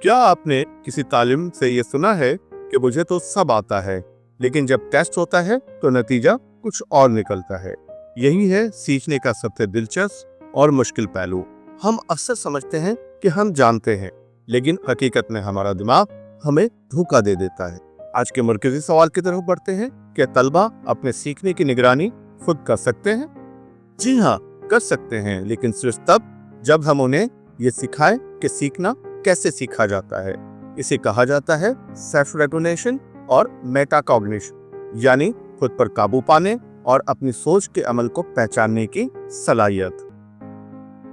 क्या आपने किसी तालिम से ये सुना है कि मुझे तो सब आता है, लेकिन जब टेस्ट होता है तो नतीजा कुछ और निकलता है। यही है सीखने का सबसे दिलचस्प और मुश्किल पहलू। हम अक्सर समझते हैं कि हम जानते हैं, लेकिन हकीकत में हमारा दिमाग हमें धोखा दे देता है। आज के मरकजी सवाल की तरफ बढ़ते हैं। क्या तलबा अपने सीखने की निगरानी खुद कर सकते हैं? जी हाँ, कर सकते हैं, लेकिन सिर्फ तब जब हम उन्हें ये सिखाएं कि सीखना कैसे सीखा जाता है। इसे कहा जाता है सेल्फ रेगुलेशन और मेटाकॉग्निशन, यानी खुद पर काबू पाने और अपनी सोच के अमल को पहचानने की सलाहियत।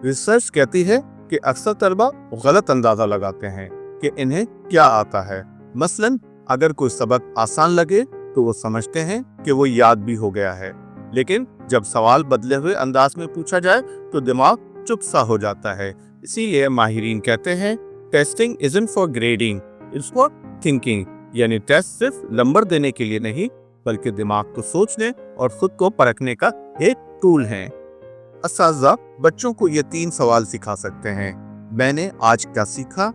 रिसर्च कहती है कि अक्सर तलबा गलत अंदाजा लगाते हैं कि इन्हें क्या आता है। मसलन अगर कोई सबक आसान लगे तो वो समझते हैं कि वो याद भी हो गया है, लेकिन जब सवाल बदले हुए अंदाज में पूछा जाए तो दिमाग चुप सा हो जाता है। इसीलिए माहिरीन कहते हैं testing isn't for grading, it's for thinking. यानी टेस्ट सिर्फ नंबर देने के लिए नहीं, बल्कि दिमाग को सोचने और खुद को परखने का एक टूल है। असातिज़ा बच्चों को ये 3 सवाल सिखा सकते हैं। मैंने आज क्या सीखा,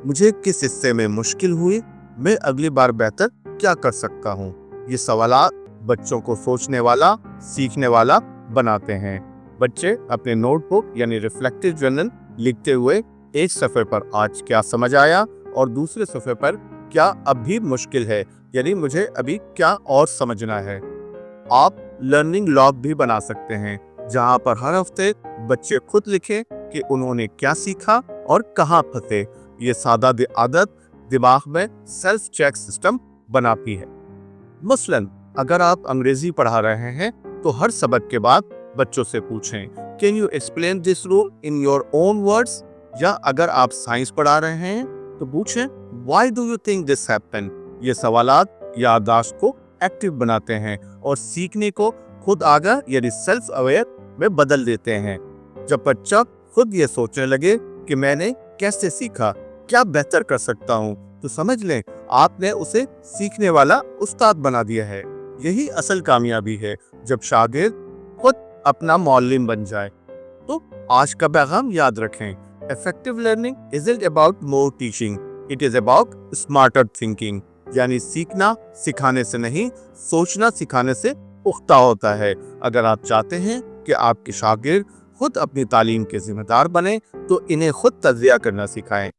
मुझे किस हिस्से में मुश्किल हुई, मैं अगली बार बेहतर क्या कर सकता हूँ। ये सवालात बच्चों को सोचने वाला, सीखने वाला बनाते हैं। बच्चे अपने नोटबुक यानी रिफ्लेक्टिव जर्नल लिखते हुए एक सफ़े पर आज क्या समझ आया और दूसरे सफ़े पर क्या अब भी मुश्किल है, यानी मुझे अभी क्या और समझना है। आप लर्निंग लॉग भी बना सकते हैं, जहां पर हर हफ्ते बच्चे खुद लिखें कि उन्होंने क्या सीखा और कहां फंसे। ये सादा आदत दिमाग में सेल्फ चेक सिस्टम बनाती है। मसलन अगर आप अंग्रेजी पढ़ा रहे हैं तो हर सबक के बाद बच्चों से पूछें, can you explain this rule in your own words. या अगर आप साइंस पढ़ा रहे हैं तो पूछें, why do you think this happen. ये सवालात याददाश्त को एक्टिव बनाते हैं और सीखने को खुद आगाह यानी सेल्फ अवेयर में बदल देते हैं। जब बच्चा खुद ये सोचने लगे कि मैंने कैसे सीखा, क्या बेहतर कर सकता हूँ, तो समझ लें आपने उसे सीखने वाला उस्ताद बना दिया है। यही असल कामयाबी है, जब शागिर्द खुद अपना मौल्लिम बन जाए। तो आज का पैगाम याद रखें, effective learning isn't about more teaching, it is about smarter thinking। यानी सीखना सिखाने से नहीं, सोचना सिखाने से पुख्ता होता है। अगर आप चाहते हैं कि आपके शागिर्द खुद अपनी तालीम के जिम्मेदार बने, तो इन्हें खुद तज़किया करना सिखाएं।